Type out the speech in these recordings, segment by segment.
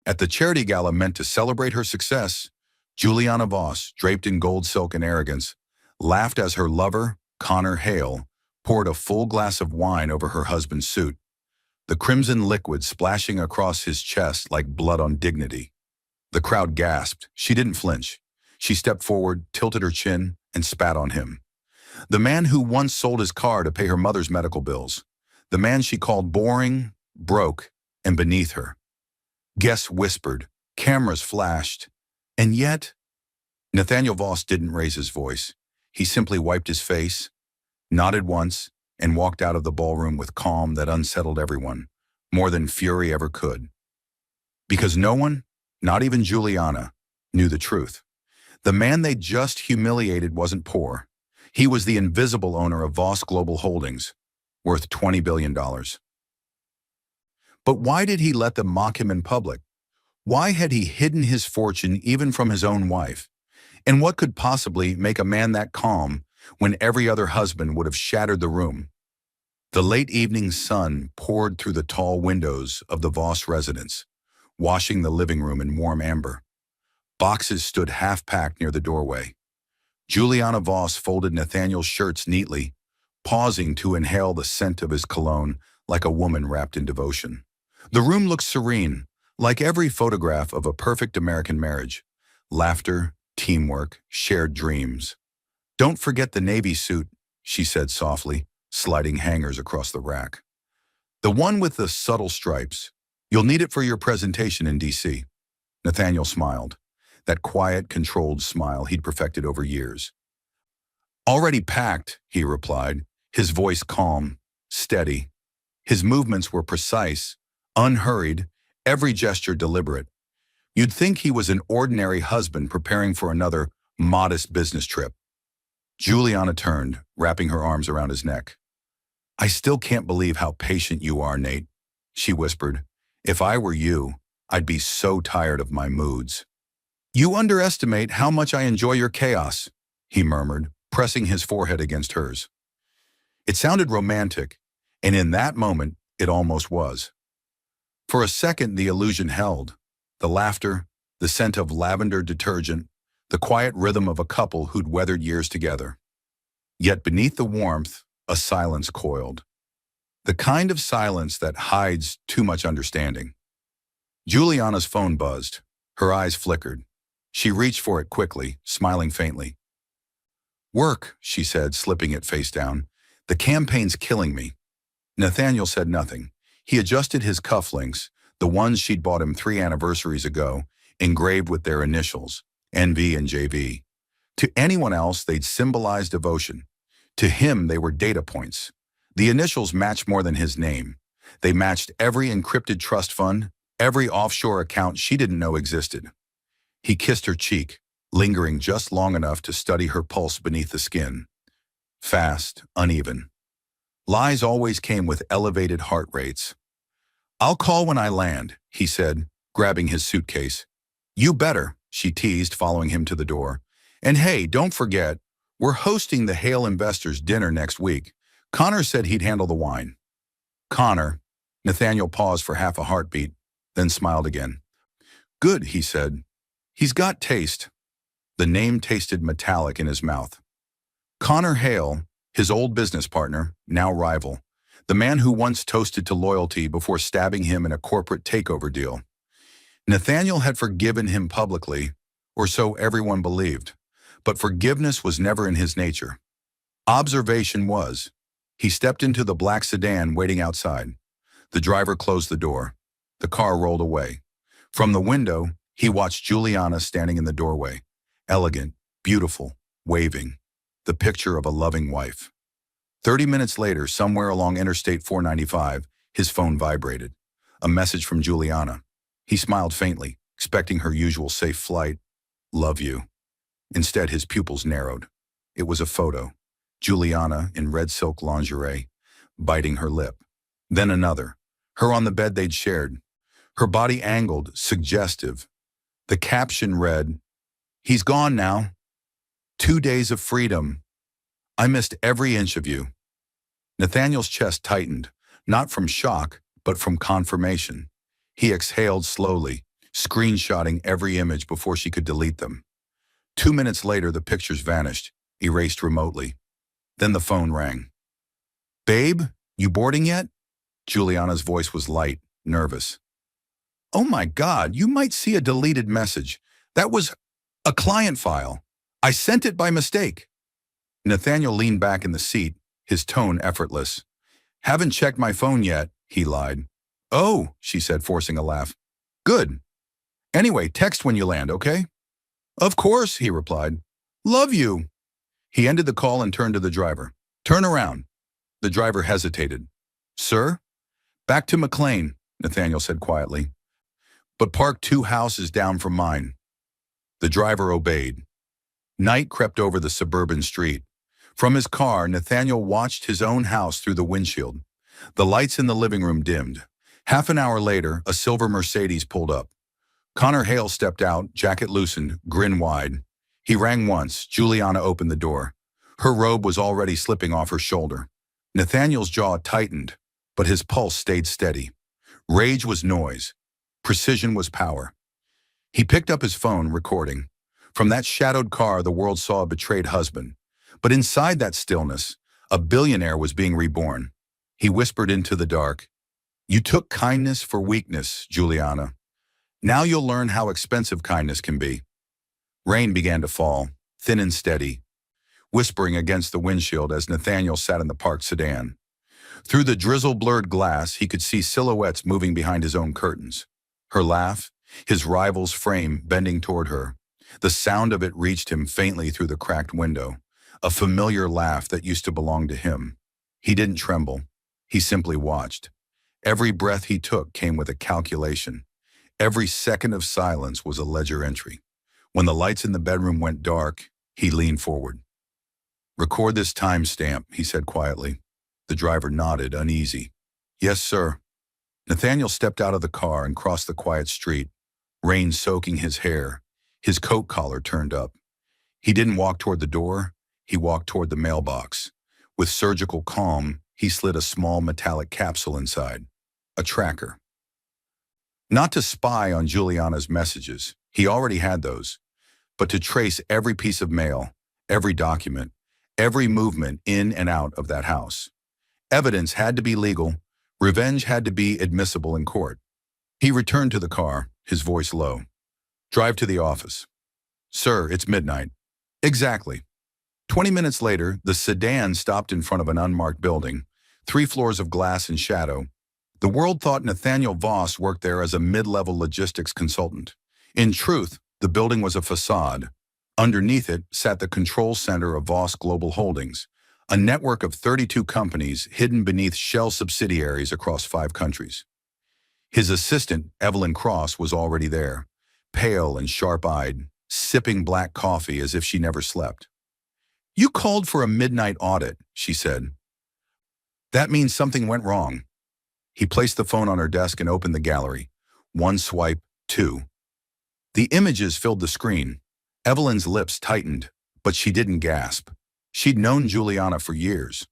At the charity gala meant to celebrate her success, Juliana Voss, draped in gold silk and arrogance, laughed as her lover, Connor Hale, poured a full glass of wine over her husband's suit, the crimson liquid splashing across his chest like blood on dignity. The crowd gasped. She didn't flinch. She stepped forward, tilted her chin, and spat on him. The man who once sold his car to pay her mother's medical bills. The man she called boring, broke, and beneath her. Guests whispered, cameras flashed, and yet, Nathaniel Voss didn't raise his voice. He simply wiped his face, nodded once, and walked out of the ballroom with calm that unsettled everyone, more than fury ever could. Because no one, not even Juliana, knew the truth. The man they just humiliated wasn't poor. He was the invisible owner of Voss Global Holdings, worth $20 billion. But why did he let them mock him in public? Why had he hidden his fortune even from his own wife? And what could possibly make a man that calm when every other husband would have shattered the room? The late evening sun poured through the tall windows of the Voss residence, washing the living room in warm amber. Boxes stood half-packed near the doorway. Juliana Voss folded Nathaniel's shirts neatly, pausing to inhale the scent of his cologne like a woman wrapped in devotion. The room looked serene, like every photograph of a perfect American marriage. Laughter, teamwork, shared dreams. "Don't forget the navy suit," she said softly, sliding hangers across the rack. "The one with the subtle stripes. You'll need it for your presentation in D.C. Nathaniel smiled, that quiet, controlled smile he'd perfected over years. "Already packed," he replied, his voice calm, steady. His movements were precise, unhurried, every gesture deliberate. You'd think he was an ordinary husband preparing for another modest business trip. Juliana turned, wrapping her arms around his neck. "I still can't believe how patient you are, Nate," she whispered. "If I were you, I'd be so tired of my moods." "You underestimate how much I enjoy your chaos," he murmured, pressing his forehead against hers. It sounded romantic, and in that moment, it almost was. For a second, the illusion held. The laughter, the scent of lavender detergent, the quiet rhythm of a couple who'd weathered years together. Yet beneath the warmth, a silence coiled. The kind of silence that hides too much understanding. Juliana's phone buzzed. Her eyes flickered. She reached for it quickly, smiling faintly. "Work," she said, slipping it face down. "The campaign's killing me." Nathaniel said nothing. He adjusted his cufflinks, the ones she'd bought him 3 anniversaries ago, engraved with their initials, NV and JV. To anyone else, they'd symbolize devotion. To him, they were data points. The initials matched more than his name. They matched every encrypted trust fund, every offshore account she didn't know existed. He kissed her cheek, lingering just long enough to study her pulse beneath the skin. Fast, uneven. Lies always came with elevated heart rates. "I'll call when I land," he said, grabbing his suitcase. "You better," she teased, following him to the door. "And hey, don't forget, we're hosting the Hale Investors dinner next week. Connor said he'd handle the wine." "Connor." Nathaniel paused for half a heartbeat, then smiled again. "Good," he said. "He's got taste." The name tasted metallic in his mouth. Connor Hale, his old business partner, now rival. The man who once toasted to loyalty before stabbing him in a corporate takeover deal. Nathaniel had forgiven him publicly, or so everyone believed, but forgiveness was never in his nature. Observation was. He stepped into the black sedan waiting outside. The driver closed the door. The car rolled away. From the window, he watched Juliana standing in the doorway, elegant, beautiful, waving, the picture of a loving wife. 30 minutes later, somewhere along Interstate 495, his phone vibrated. A message from Juliana. He smiled faintly, expecting her usual safe flight. "Love you." Instead, his pupils narrowed. It was a photo. Juliana in red silk lingerie, biting her lip. Then another. Her on the bed they'd shared. Her body angled, suggestive. The caption read, "He's gone now. 2 days of freedom. I missed every inch of you." Nathaniel's chest tightened, not from shock, but from confirmation. He exhaled slowly, screenshotting every image before she could delete them. 2 minutes later, the pictures vanished, erased remotely. Then the phone rang. "Babe, you boarding yet?" Juliana's voice was light, nervous. "Oh my God, you might see a deleted message. That was a client file. I sent it by mistake." Nathaniel leaned back in the seat, his tone effortless. "Haven't checked my phone yet," he lied. "Oh," she said, forcing a laugh. "Good. Anyway, text when you land, okay?" "Of course," he replied. "Love you." He ended the call and turned to the driver. "Turn around." The driver hesitated. "Sir?" "Back to McLean," Nathaniel said quietly. "But park 2 houses down from mine." The driver obeyed. Night crept over the suburban street. From his car, Nathaniel watched his own house through the windshield. The lights in the living room dimmed. Half an hour later, a silver Mercedes pulled up. Connor Hale stepped out, jacket loosened, grin wide. He rang once. Juliana opened the door. Her robe was already slipping off her shoulder. Nathaniel's jaw tightened, but his pulse stayed steady. Rage was noise. Precision was power. He picked up his phone, recording. From that shadowed car, the world saw a betrayed husband. But inside that stillness, a billionaire was being reborn. He whispered into the dark, "You took kindness for weakness, Juliana. Now you'll learn how expensive kindness can be." Rain began to fall, thin and steady, whispering against the windshield as Nathaniel sat in the parked sedan. Through the drizzle-blurred glass, he could see silhouettes moving behind his own curtains. Her laugh, his rival's frame bending toward her. The sound of it reached him faintly through the cracked window, a familiar laugh that used to belong to him. He didn't tremble. He simply watched. Every breath he took came with a calculation. Every second of silence was a ledger entry. When the lights in the bedroom went dark, he leaned forward. "Record this timestamp," he said quietly. The driver nodded, uneasy. "Yes, sir." Nathaniel stepped out of the car and crossed the quiet street, rain soaking his hair, his coat collar turned up. He didn't walk toward the door, he walked toward the mailbox. With surgical calm, he slid a small metallic capsule inside, a tracker. Not to spy on Juliana's messages, he already had those, but to trace every piece of mail, every document, every movement in and out of that house. Evidence had to be legal, revenge had to be admissible in court. He returned to the car, his voice low. "Drive to the office." "Sir, it's midnight." "Exactly." 20 minutes later, the sedan stopped in front of an unmarked building, 3 floors of glass and shadow. The world thought Nathaniel Voss worked there as a mid-level logistics consultant. In truth, the building was a facade. Underneath it sat the control center of Voss Global Holdings, a network of 32 companies hidden beneath shell subsidiaries across 5 countries. His assistant, Evelyn Cross, was already there, pale and sharp-eyed, sipping black coffee as if she never slept. "You called for a midnight audit," she said. "That means something went wrong." He placed the phone on her desk and opened the gallery. 1 swipe, 2. The images filled the screen. Evelyn's lips tightened, but she didn't gasp. She'd known Juliana for years.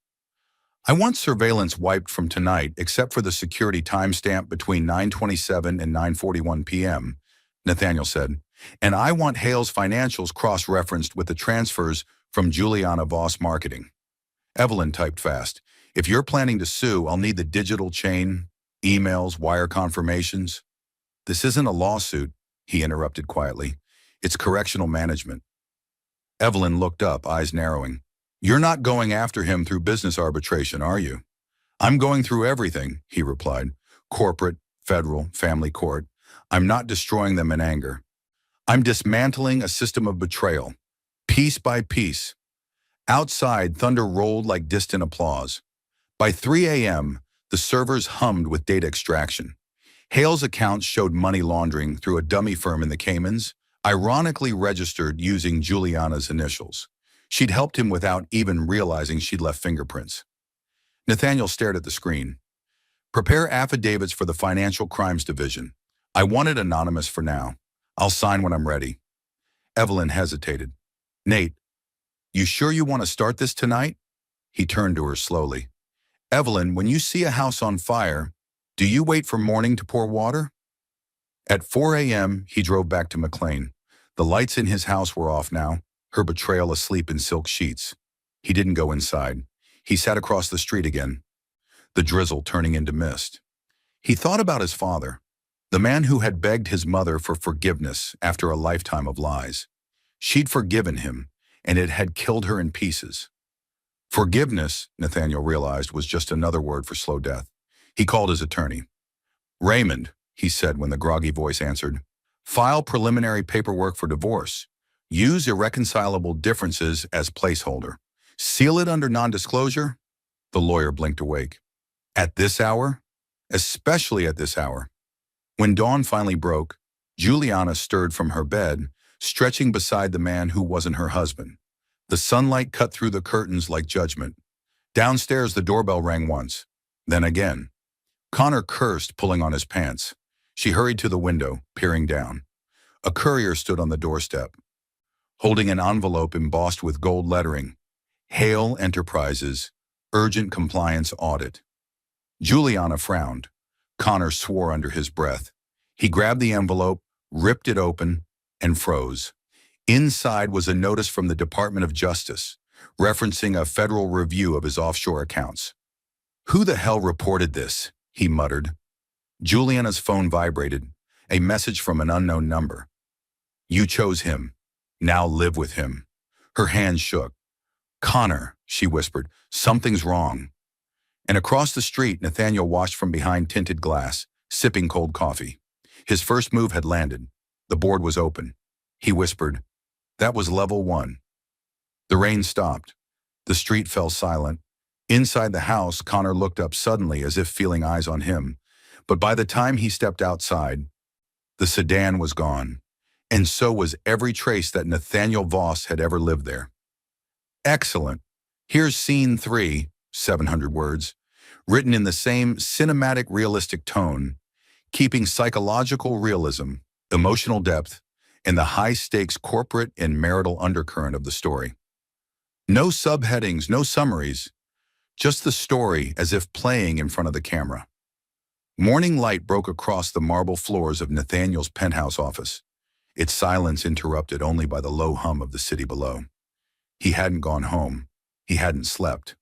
"I want surveillance wiped from tonight except for the security timestamp between 9:27 and 9:41 p.m., Nathaniel said. "And I want Hale's financials cross-referenced with the transfers from Juliana Voss Marketing." Evelyn typed fast. "If you're planning to sue, I'll need the digital chain, emails, wire confirmations." "This isn't a lawsuit," he interrupted quietly. "It's correctional management." Evelyn looked up, eyes narrowing. "You're not going after him through business arbitration, are you?" "I'm going through everything," he replied. "Corporate, federal, family court. I'm not destroying them in anger. I'm dismantling a system of betrayal, piece by piece." Outside, thunder rolled like distant applause. By 3 a.m., the servers hummed with data extraction. Hale's accounts showed money laundering through a dummy firm in the Caymans, ironically registered using Juliana's initials. She'd helped him without even realizing she'd left fingerprints. Nathaniel stared at the screen. "Prepare affidavits for the Financial Crimes Division. I want it anonymous for now. I'll sign when I'm ready." Evelyn hesitated. "Nate, you sure you want to start this tonight?" He turned to her slowly. "Evelyn, when you see a house on fire, do you wait for morning to pour water?" At 4 a.m., he drove back to McLean. The lights in his house were off now, her betrayal asleep in silk sheets. He didn't go inside. He sat across the street again, the drizzle turning into mist. He thought about his father, the man who had begged his mother for forgiveness after a lifetime of lies. She'd forgiven him, and it had killed her in pieces. Forgiveness, Nathaniel realized, was just another word for slow death. He called his attorney. "Raymond," he said when the groggy voice answered, "file preliminary paperwork for divorce. Use irreconcilable differences as placeholder. Seal it under non-disclosure." The lawyer blinked awake. "At this hour? Especially at this hour." When dawn finally broke, Juliana stirred from her bed, stretching beside the man who wasn't her husband. The sunlight cut through the curtains like judgment. Downstairs, the doorbell rang once, then again. Connor cursed, pulling on his pants. She hurried to the window, peering down. A courier stood on the doorstep, holding an envelope embossed with gold lettering. Hale Enterprises, urgent compliance audit. Juliana frowned. Connor swore under his breath. He grabbed the envelope, ripped it open, and froze. Inside was a notice from the Department of Justice, referencing a federal review of his offshore accounts. "Who the hell reported this?" he muttered. Juliana's phone vibrated, a message from an unknown number. "You chose him. Now live with him." Her hands shook. "Connor," she whispered, "something's wrong." And across the street, Nathaniel watched from behind tinted glass, sipping cold coffee. His first move had landed. The board was open. He whispered, "That was level 1. The rain stopped. The street fell silent. Inside the house, Connor looked up suddenly as if feeling eyes on him. But by the time he stepped outside, the sedan was gone. And so was every trace that Nathaniel Voss had ever lived there. "Excellent. Here's scene 3, 700 words, written in the same cinematic realistic tone, keeping psychological realism, emotional depth, and the high-stakes corporate and marital undercurrent of the story. No subheadings, no summaries, just the story as if playing in front of the camera." Morning light broke across the marble floors of Nathaniel's penthouse office, its silence interrupted only by the low hum of the city below. He hadn't gone home. He hadn't slept.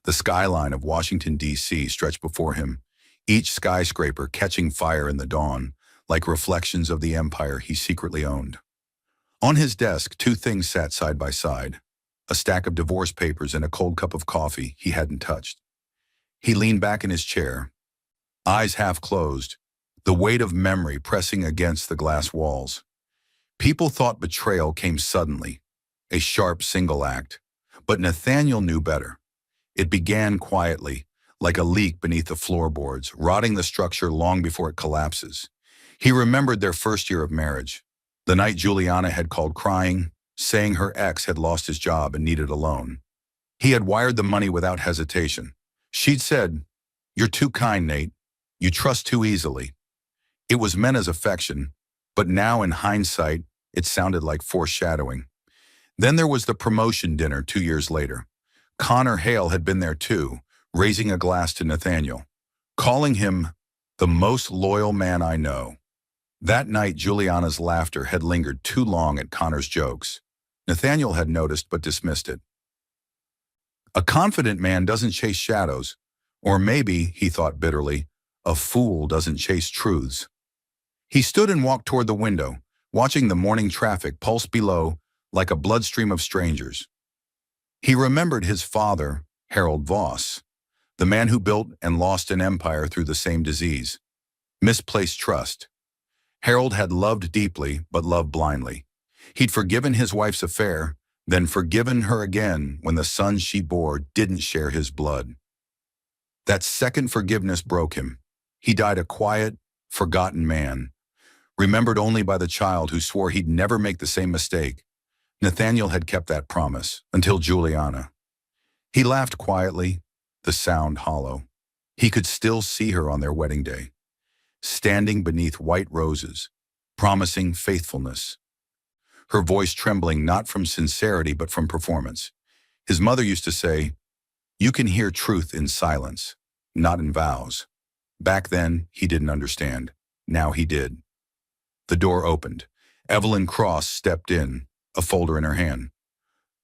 The skyline of Washington, D.C. stretched before him, each skyscraper catching fire in the dawn, like reflections of the empire he secretly owned. On his desk, 2 things sat side by side, a stack of divorce papers and a cold cup of coffee he hadn't touched. He leaned back in his chair, eyes half closed, the weight of memory pressing against the glass walls. People thought betrayal came suddenly, a sharp single act, but Nathaniel knew better. It began quietly, like a leak beneath the floorboards, rotting the structure long before it collapses. He remembered their first year of marriage, the night Juliana had called crying, saying her ex had lost his job and needed a loan. He had wired the money without hesitation. She'd said, "You're too kind, Nate. You trust too easily." It was meant as affection, but now in hindsight, it sounded like foreshadowing. Then there was the promotion dinner 2 years later. Connor Hale had been there too, raising a glass to Nathaniel, calling him the most loyal man I know. That night, Juliana's laughter had lingered too long at Connor's jokes. Nathaniel had noticed but dismissed it. A confident man doesn't chase shadows, or maybe, he thought bitterly, a fool doesn't chase truths. He stood and walked toward the window, watching the morning traffic pulse below like a bloodstream of strangers. He remembered his father, Harold Voss, the man who built and lost an empire through the same disease. Misplaced trust. Harold had loved deeply, but loved blindly. He'd forgiven his wife's affair, then forgiven her again when the son she bore didn't share his blood. That second forgiveness broke him. He died a quiet, forgotten man, remembered only by the child who swore he'd never make the same mistake. Nathaniel had kept that promise, until Juliana. He laughed quietly, the sound hollow. He could still see her on their wedding day, standing beneath white roses, promising faithfulness. Her voice trembling not from sincerity but from performance. His mother used to say, "You can hear truth in silence, not in vows." Back then, he didn't understand. Now he did. The door opened. Evelyn Cross stepped in, a folder in her hand.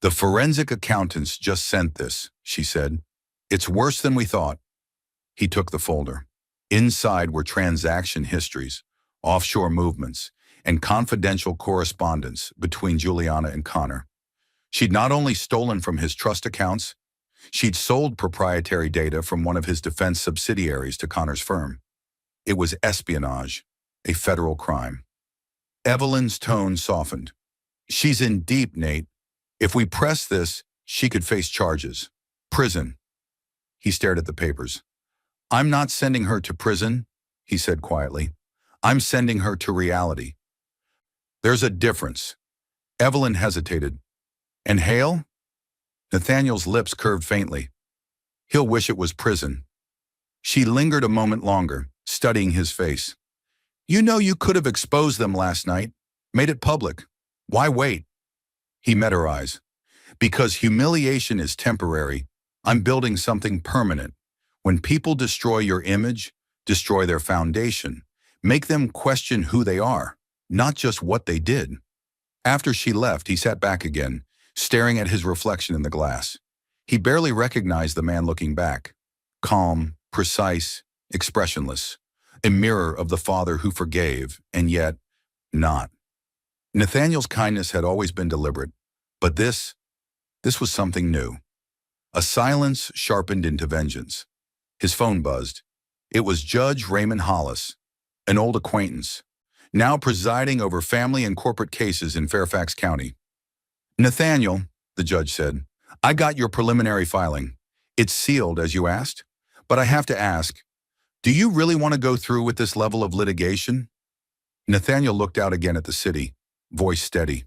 "The forensic accountants just sent this," she said. "It's worse than we thought." He took the folder. Inside were transaction histories, offshore movements, and confidential correspondence between Juliana and Connor. She'd not only stolen from his trust accounts, she'd sold proprietary data from one of his defense subsidiaries to Connor's firm. It was espionage, a federal crime. Evelyn's tone softened. "She's in deep, Nate. If we press this, she could face charges. Prison." He stared at the papers. "I'm not sending her to prison," he said quietly. "I'm sending her to reality." "There's a difference." Evelyn hesitated. "And Hale?" Nathaniel's lips curved faintly. "He'll wish it was prison." She lingered a moment longer, studying his face. "You know you could have exposed them last night, made it public. Why wait?" He met her eyes. "Because humiliation is temporary, I'm building something permanent. When people destroy your image, destroy their foundation, make them question who they are, not just what they did." After she left, he sat back again, staring at his reflection in the glass. He barely recognized the man looking back. Calm, precise, expressionless. A mirror of the father who forgave, and yet not. Nathaniel's kindness had always been deliberate, but this was something new. A silence sharpened into vengeance. His phone buzzed. It was Judge Raymond Hollis, an old acquaintance, now presiding over family and corporate cases in Fairfax County. "Nathaniel," the judge said, "I got your preliminary filing. It's sealed, as you asked. But I have to ask, do you really want to go through with this level of litigation?" Nathaniel looked out again at the city, voice steady.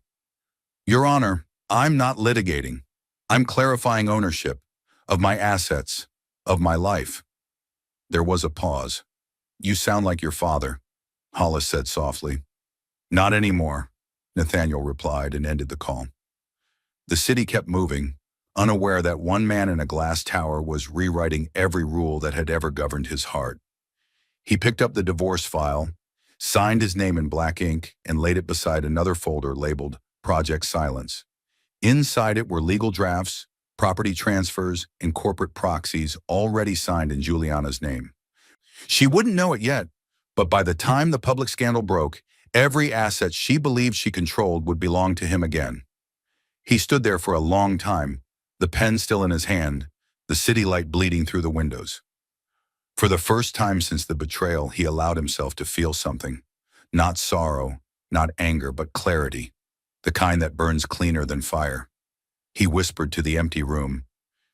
"Your Honor, I'm not litigating. I'm clarifying ownership of my assets, of my life." There was a pause. "You sound like your father," Hollis said softly. "Not anymore," Nathaniel replied and ended the call. The city kept moving, unaware that one man in a glass tower was rewriting every rule that had ever governed his heart. He picked up the divorce file, signed his name in black ink, and laid it beside another folder labeled Project Silence. Inside it were legal drafts, property transfers, and corporate proxies already signed in Juliana's name. She wouldn't know it yet, but by the time the public scandal broke, every asset she believed she controlled would belong to him again. He stood there for a long time, the pen still in his hand, the city light bleeding through the windows. For the first time since the betrayal, he allowed himself to feel something. Not sorrow, not anger, but clarity, the kind that burns cleaner than fire. He whispered to the empty room,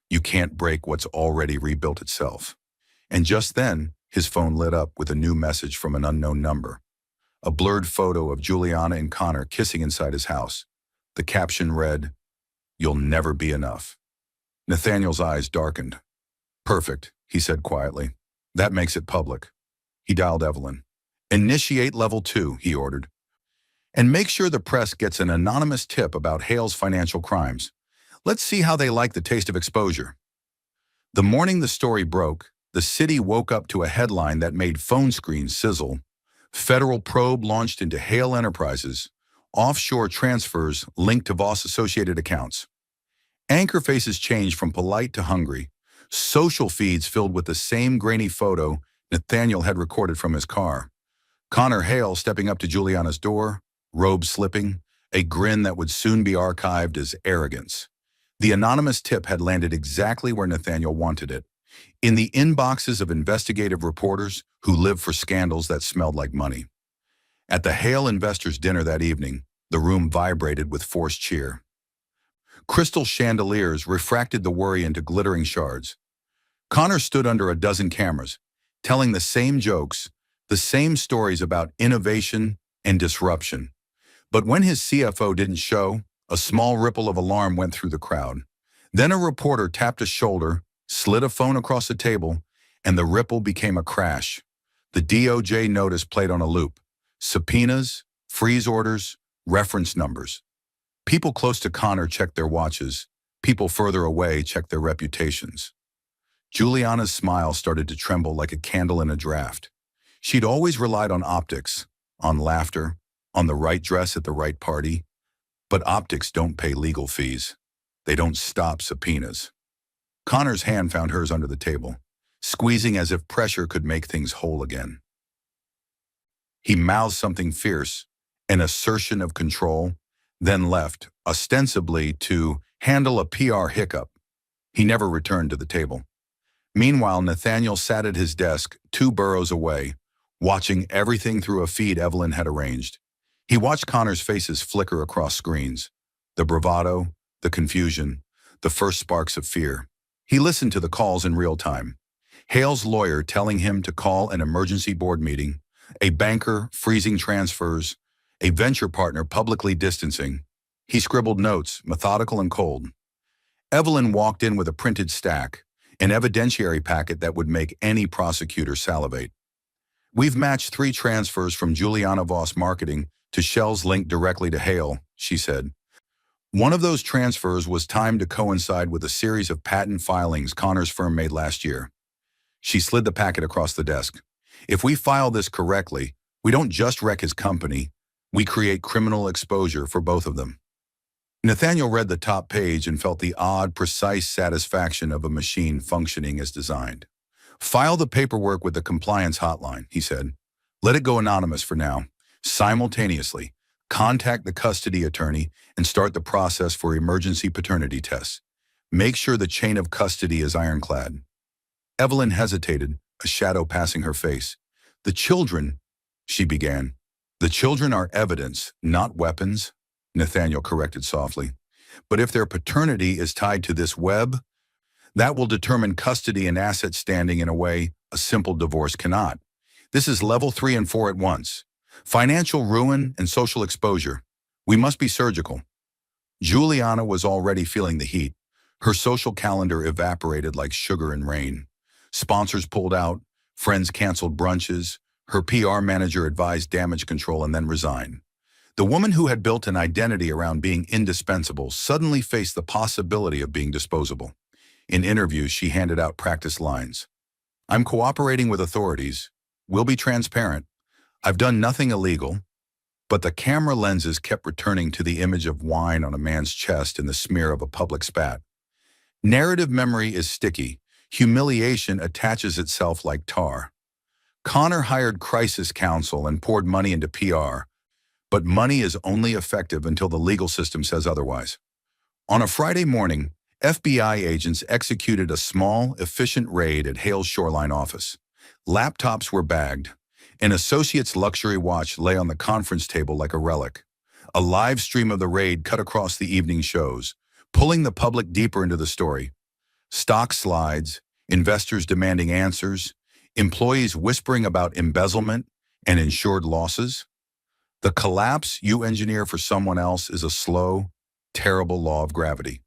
"You can't break what's already rebuilt itself." And just then, his phone lit up with a new message from an unknown number. A blurred photo of Juliana and Connor kissing inside his house. The caption read, "You'll never be enough." Nathaniel's eyes darkened. "Perfect," he said quietly. "That makes it public." He dialed Evelyn. "Initiate level 2, he ordered. "And make sure the press gets an anonymous tip about Hale's financial crimes. Let's see how they like the taste of exposure." The morning the story broke, the city woke up to a headline that made phone screens sizzle. Federal probe launched into Hale Enterprises. Offshore transfers linked to Voss-associated accounts. Anchor faces changed from polite to hungry. Social feeds filled with the same grainy photo Nathaniel had recorded from his car. Connor Hale stepping up to Juliana's door, robe slipping, a grin that would soon be archived as arrogance. The anonymous tip had landed exactly where Nathaniel wanted it, in the inboxes of investigative reporters who lived for scandals that smelled like money. At the Hale investors' dinner that evening, the room vibrated with forced cheer. Crystal chandeliers refracted the worry into glittering shards. Connor stood under a dozen cameras, telling the same jokes, the same stories about innovation and disruption. But when his CFO didn't show, a small ripple of alarm went through the crowd. Then a reporter tapped a shoulder, slid a phone across the table, and the ripple became a crash. The DOJ notice played on a loop. Subpoenas, freeze orders, reference numbers. People close to Connor checked their watches. People further away checked their reputations. Juliana's smile started to tremble like a candle in a draft. She'd always relied on optics, on laughter, on the right dress at the right party. But optics don't pay legal fees. They don't stop subpoenas. Connor's hand found hers under the table, squeezing as if pressure could make things whole again. He mouthed something fierce, an assertion of control, then left, ostensibly to handle a PR hiccup. He never returned to the table. Meanwhile, Nathaniel sat at his desk 2 boroughs away, watching everything through a feed Evelyn had arranged. He watched Connor's faces flicker across screens, the bravado, the confusion, the first sparks of fear. He listened to the calls in real time. Hale's lawyer telling him to call an emergency board meeting, a banker freezing transfers, a venture partner publicly distancing. He scribbled notes, methodical and cold. Evelyn walked in with a printed stack, an evidentiary packet that would make any prosecutor salivate. "We've matched 3 transfers from Juliana Voss Marketing to shells linked directly to Hale," she said. One of those transfers was timed to coincide with a series of patent filings Connor's firm made last year. She slid the packet across the desk. "If we file this correctly, we don't just wreck his company, we create criminal exposure for both of them." Nathaniel read the top page and felt the odd, precise satisfaction of a machine functioning as designed. "File the paperwork with the compliance hotline," he said. "Let it go anonymous for now. Simultaneously, contact the custody attorney and start the process for emergency paternity tests. Make sure the chain of custody is ironclad." Evelyn hesitated, a shadow passing her face. "The children," she began. "The children are evidence, not weapons," Nathaniel corrected softly. "But if their paternity is tied to this web, that will determine custody and asset standing in a way a simple divorce cannot. This is level 3 and 4 at once. Financial ruin and social exposure. We must be surgical." Juliana was already feeling the heat. Her social calendar evaporated like sugar in rain. Sponsors pulled out, friends canceled brunches, her PR manager advised damage control and then resigned. The woman who had built an identity around being indispensable suddenly faced the possibility of being disposable. In interviews, she handed out practice lines. "I'm cooperating with authorities. We'll be transparent. I've done nothing illegal." But the camera lenses kept returning to the image of wine on a man's chest and the smear of a public spat. Narrative memory is sticky. Humiliation attaches itself like tar. Connor hired crisis counsel and poured money into PR, but money is only effective until the legal system says otherwise. On a Friday morning, FBI agents executed a small, efficient raid at Hale's Shoreline office. Laptops were bagged. An associate's luxury watch lay on the conference table like a relic. A live stream of the raid cut across the evening shows, pulling the public deeper into the story. Stock slides, investors demanding answers, employees whispering about embezzlement and insured losses. The collapse you engineer for someone else is a slow, terrible law of gravity.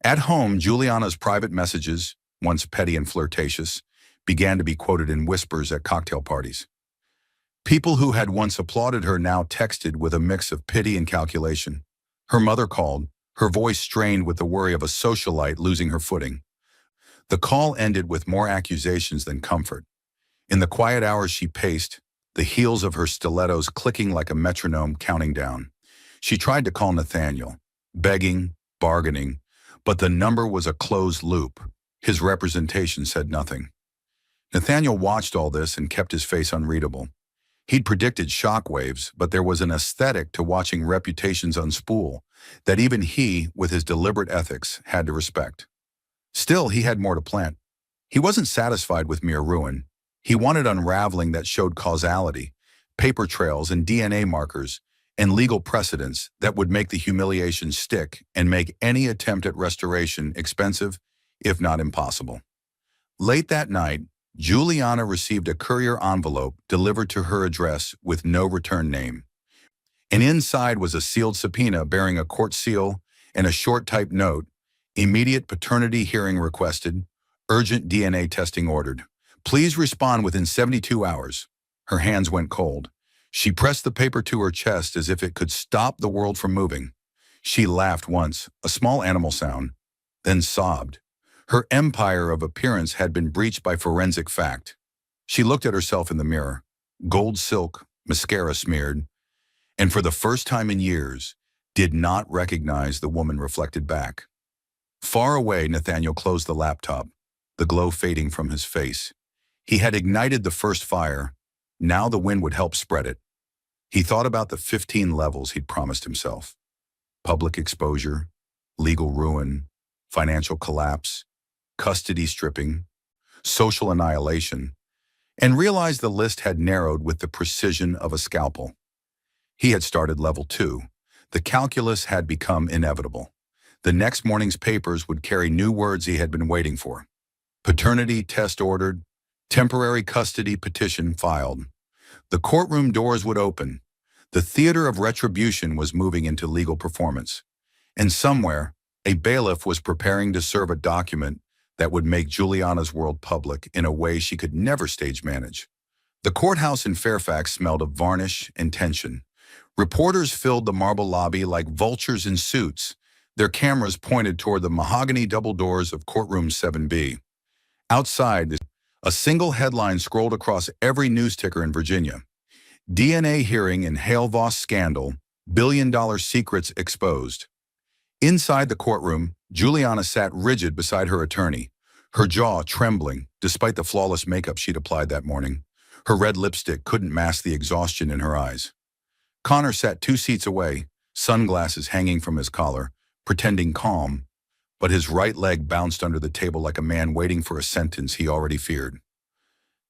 At home, Juliana's private messages, once petty and flirtatious, began to be quoted in whispers at cocktail parties. People who had once applauded her now texted with a mix of pity and calculation. Her mother called, her voice strained with the worry of a socialite losing her footing. The call ended with more accusations than comfort. In the quiet hours she paced, the heels of her stilettos clicking like a metronome counting down. She tried to call Nathaniel, begging, bargaining, but the number was a closed loop. His representation said nothing. Nathaniel watched all this and kept his face unreadable. He'd predicted shockwaves, but there was an aesthetic to watching reputations unspool that even he, with his deliberate ethics, had to respect. Still, he had more to plant. He wasn't satisfied with mere ruin. He wanted unraveling that showed causality, paper trails and DNA markers, and legal precedents that would make the humiliation stick and make any attempt at restoration expensive, if not impossible. Late that night, Juliana received a courier envelope delivered to her address with no return name. And inside was a sealed subpoena bearing a court seal and a short typed note, "Immediate paternity hearing requested, urgent DNA testing ordered. Please respond within 72 hours. Her hands went cold. She pressed the paper to her chest as if it could stop the world from moving. She laughed once, a small animal sound, then sobbed. Her empire of appearance had been breached by forensic fact. She looked at herself in the mirror, gold silk, mascara smeared, and for the first time in years, did not recognize the woman reflected back. Far away, Nathaniel closed the laptop, the glow fading from his face. He had ignited the first fire. Now the wind would help spread it. He thought about the 15 levels he'd promised himself. Public exposure, legal ruin, financial collapse, custody stripping, social annihilation, and realized the list had narrowed with the precision of a scalpel. He had started level 2. The calculus had become inevitable. The next morning's papers would carry new words he had been waiting for. Paternity test ordered, temporary custody petition filed. The courtroom doors would open. The theater of retribution was moving into legal performance. And somewhere, a bailiff was preparing to serve a document that would make Juliana's world public in a way she could never stage manage. The courthouse in Fairfax smelled of varnish and tension. Reporters filled the marble lobby like vultures in suits, their cameras pointed toward the mahogany double doors of courtroom 7B. Outside, a single headline scrolled across every news ticker in Virginia. DNA hearing in Hale Voss scandal, billion-dollar secrets exposed. Inside the courtroom, Juliana sat rigid beside her attorney, her jaw trembling despite the flawless makeup she'd applied that morning. Her red lipstick couldn't mask the exhaustion in her eyes. Connor sat 2 seats away, sunglasses hanging from his collar, pretending calm, but his right leg bounced under the table like a man waiting for a sentence he already feared.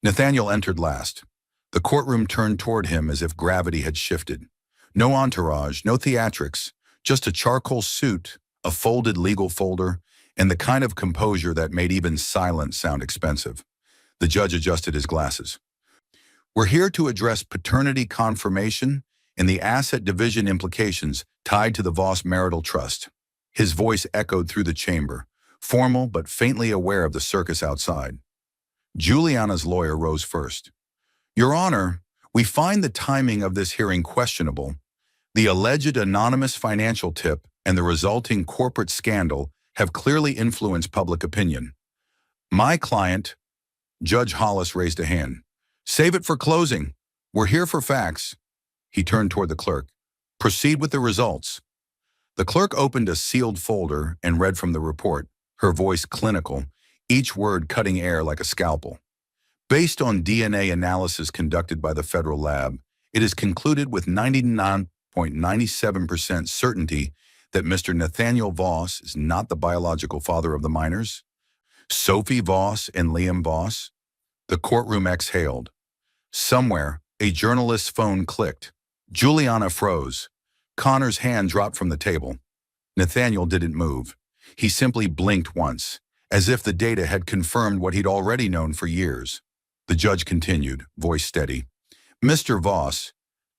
Nathaniel entered last. The courtroom turned toward him as if gravity had shifted. No entourage, no theatrics, just a charcoal suit, a folded legal folder, and the kind of composure that made even silence sound expensive. The judge adjusted his glasses. "We're here to address paternity confirmation and the asset division implications tied to the Voss marital trust." His voice echoed through the chamber, formal but faintly aware of the circus outside. Juliana's lawyer rose first. "Your Honor, we find the timing of this hearing questionable. The alleged anonymous financial tip and the resulting corporate scandal have clearly influenced public opinion. My client," Judge Hollis raised a hand. "Save it for closing. We're here for facts." He turned toward the clerk. "Proceed with the results." The clerk opened a sealed folder and read from the report, her voice clinical, each word cutting air like a scalpel. "Based on DNA analysis conducted by the federal lab, it is concluded with 99.97% certainty that Mr. Nathaniel Voss is not the biological father of the minors. Sophie Voss and Liam Voss." The courtroom exhaled. Somewhere, a journalist's phone clicked. Juliana froze. Connor's hand dropped from the table. Nathaniel didn't move. He simply blinked once, as if the data had confirmed what he'd already known for years. The judge continued, voice steady. "Mr. Voss,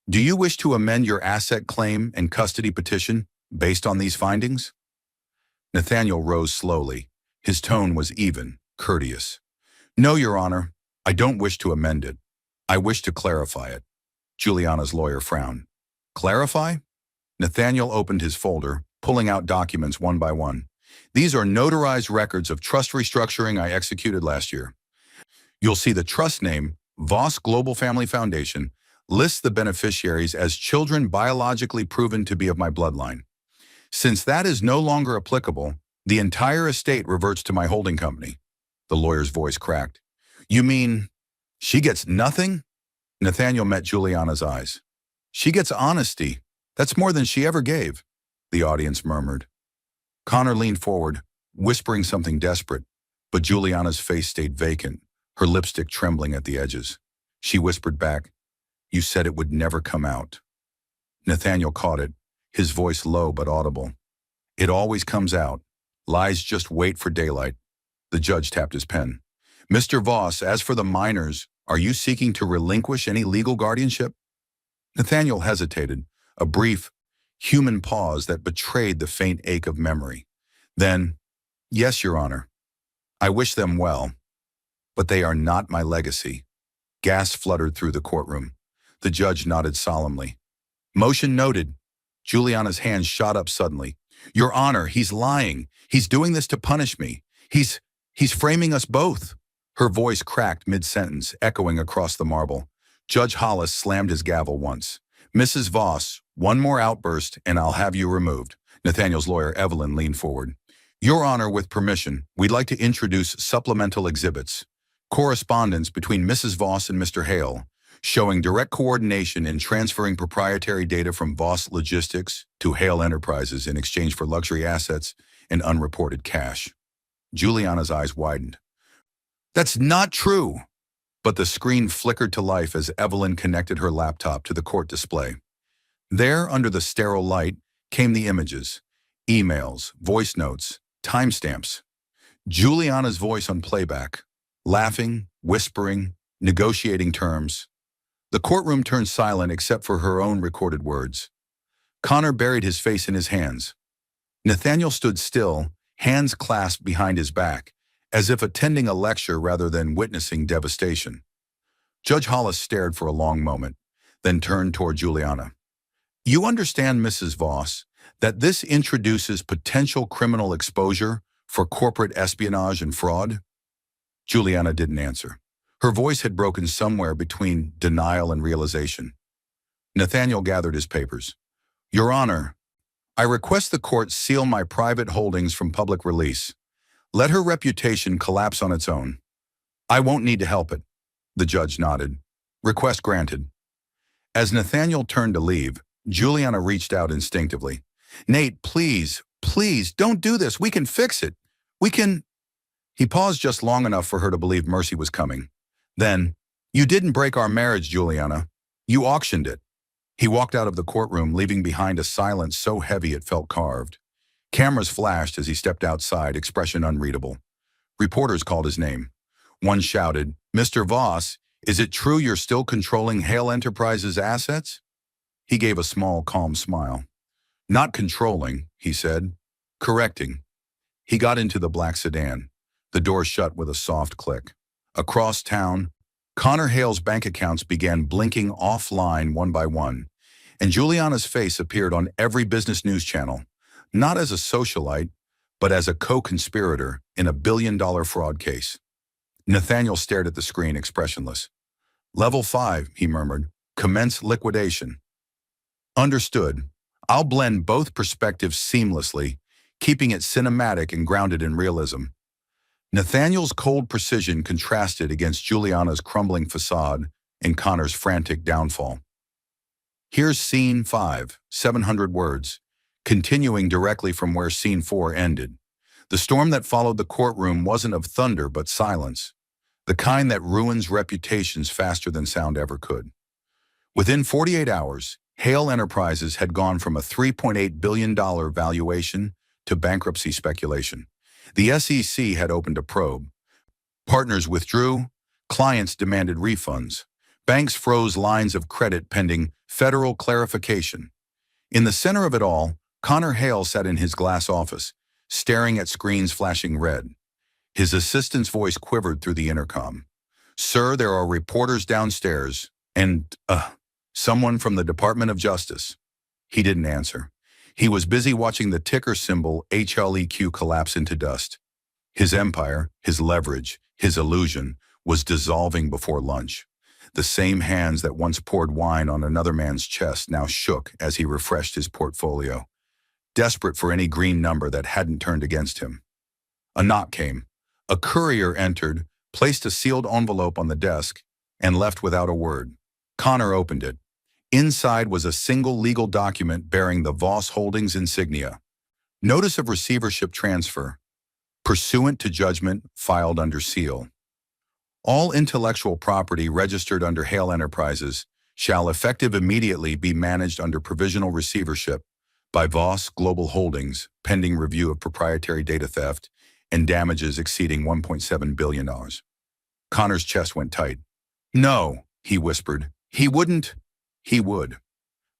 do you wish to amend your asset claim and custody petition based on these findings?" Nathaniel rose slowly. His tone was even, courteous. "No, Your Honor, I don't wish to amend it. I wish to clarify it." Juliana's lawyer frowned. "Clarify?" Nathaniel opened his folder, pulling out documents one by one. "These are notarized records of trust restructuring I executed last year. You'll see the trust name, Voss Global Family Foundation, lists the beneficiaries as children biologically proven to be of my bloodline. Since that is no longer applicable, the entire estate reverts to my holding company." The lawyer's voice cracked. "You mean she gets nothing?" Nathaniel met Juliana's eyes. "She gets honesty. That's more than she ever gave," the audience murmured. Connor leaned forward, whispering something desperate, but Juliana's face stayed vacant, her lipstick trembling at the edges. She whispered back, "You said it would never come out." Nathaniel caught it, his voice low but audible. "It always comes out. Lies just wait for daylight." The judge tapped his pen. "Mr. Voss, as for the minors, are you seeking to relinquish any legal guardianship?" Nathaniel hesitated, a brief, human pause that betrayed the faint ache of memory. Then, "Yes, Your Honor. I wish them well, but they are not my legacy." Gas fluttered through the courtroom. The judge nodded solemnly. "Motion noted." Juliana's hand shot up suddenly. "Your Honor, he's lying. He's doing this to punish me. He's framing us both." Her voice cracked mid-sentence, echoing across the marble. Judge Hollis slammed his gavel once. Mrs. Voss, one more outburst and I'll have you removed. Nathaniel's lawyer, Evelyn, leaned forward. Your Honor, with permission, we'd like to introduce supplemental exhibits. Correspondence between Mrs. Voss and Mr. Hale, showing direct coordination in transferring proprietary data from Voss Logistics to Hale Enterprises in exchange for luxury assets and unreported cash. Juliana's eyes widened. That's not true! But the screen flickered to life as Evelyn connected her laptop to the court display. There, under the sterile light, came the images, emails, voice notes, timestamps. Juliana's voice on playback, laughing, whispering, negotiating terms. The courtroom turned silent except for her own recorded words. Connor buried his face in his hands. Nathaniel stood still, hands clasped behind his back, as if attending a lecture rather than witnessing devastation. Judge Hollis stared for a long moment, then turned toward Juliana. You understand, Mrs. Voss, that this introduces potential criminal exposure for corporate espionage and fraud? Juliana didn't answer. Her voice had broken somewhere between denial and realization. Nathaniel gathered his papers. Your Honor, I request the court seal my private holdings from public release. Let her reputation collapse on its own. I won't need to help it. The judge nodded. Request granted. As Nathaniel turned to leave, Juliana reached out instinctively. Nate, please, please, don't do this. We can fix it. We can... He paused just long enough for her to believe mercy was coming. Then, you didn't break our marriage, Juliana. You auctioned it. He walked out of the courtroom, leaving behind a silence so heavy it felt carved. Cameras flashed as he stepped outside, expression unreadable. Reporters called his name. One shouted, Mr. Voss, is it true you're still controlling Hale Enterprises' assets? He gave a small, calm smile. Not controlling, he said. Correcting. He got into the black sedan. The door shut with a soft click. Across town, Connor Hale's bank accounts began blinking offline one by one, and Juliana's face appeared on every business news channel, not as a socialite, but as a co-conspirator in a billion-dollar fraud case. Nathaniel stared at the screen, expressionless. Level 5, he murmured. Commence liquidation. Understood. I'll blend both perspectives seamlessly, keeping it cinematic and grounded in realism. Nathaniel's cold precision contrasted against Juliana's crumbling facade and Connor's frantic downfall. Here's Scene 5, 700 words, continuing directly from where Scene 4 ended. The storm that followed the courtroom wasn't of thunder but silence, the kind that ruins reputations faster than sound ever could. Within 48 hours, Hale Enterprises had gone from a $3.8 billion valuation to bankruptcy speculation. The SEC had opened a probe. Partners withdrew, clients demanded refunds. Banks froze lines of credit pending federal clarification. In the center of it all, Connor Hale sat in his glass office, staring at screens flashing red. His assistant's voice quivered through the intercom. Sir, there are reporters downstairs, and, someone from the Department of Justice. He didn't answer. He was busy watching the ticker symbol HLEQ collapse into dust. His empire, his leverage, his illusion was dissolving before lunch. The same hands that once poured wine on another man's chest now shook as he refreshed his portfolio, desperate for any green number that hadn't turned against him. A knock came. A courier entered, placed a sealed envelope on the desk, and left without a word. Connor opened it. Inside was a single legal document bearing the Voss Holdings insignia. Notice of receivership transfer, pursuant to judgment filed under seal. All intellectual property registered under Hale Enterprises shall effective immediately be managed under provisional receivership by Voss Global Holdings, pending review of proprietary data theft and damages exceeding $1.7 billion. Connor's chest went tight. No, he whispered. He wouldn't. He would.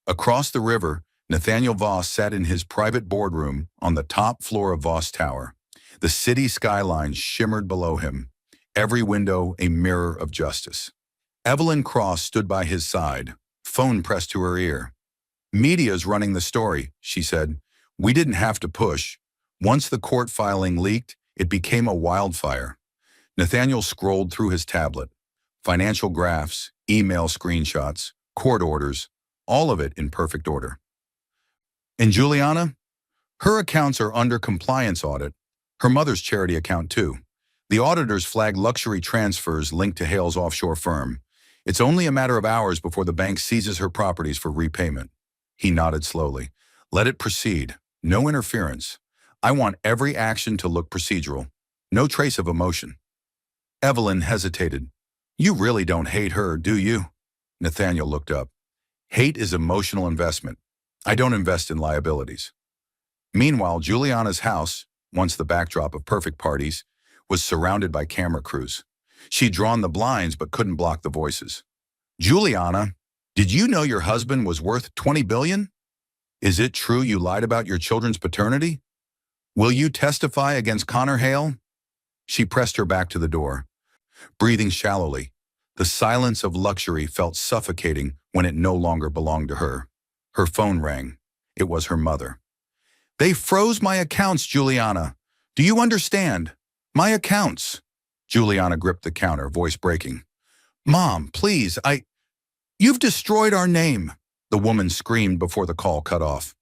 Across the river, Nathaniel Voss sat in his private boardroom on the top floor of Voss Tower. The city skyline shimmered below him, every window a mirror of justice. Evelyn Cross stood by his side, phone pressed to her ear. Media's running the story, she said. We didn't have to push. Once the court filing leaked, it became a wildfire. Nathaniel scrolled through his tablet. Financial graphs, email screenshots, court orders, all of it in perfect order. And Juliana? Her accounts are under compliance audit, her mother's charity account too. The auditors flag luxury transfers linked to Hale's offshore firm. It's only a matter of hours before the bank seizes her properties for repayment. He nodded slowly. Let it proceed. No interference. I want every action to look procedural. No trace of emotion. Evelyn hesitated. You really don't hate her, do you? Nathaniel looked up. Hate is emotional investment. I don't invest in liabilities. Meanwhile, Juliana's house, once the backdrop of perfect parties, was surrounded by camera crews. She'd drawn the blinds but couldn't block the voices. Juliana, did you know your husband was worth $20 billion? Is it true you lied about your children's paternity? Will you testify against Connor Hale? She pressed her back to the door, breathing shallowly. The silence of luxury felt suffocating when it no longer belonged to her. Her phone rang. It was her mother. They froze my accounts, Juliana. Do you understand? My accounts. Juliana gripped the counter, voice breaking. Mom, please, You've destroyed our name, the woman screamed before the call cut off.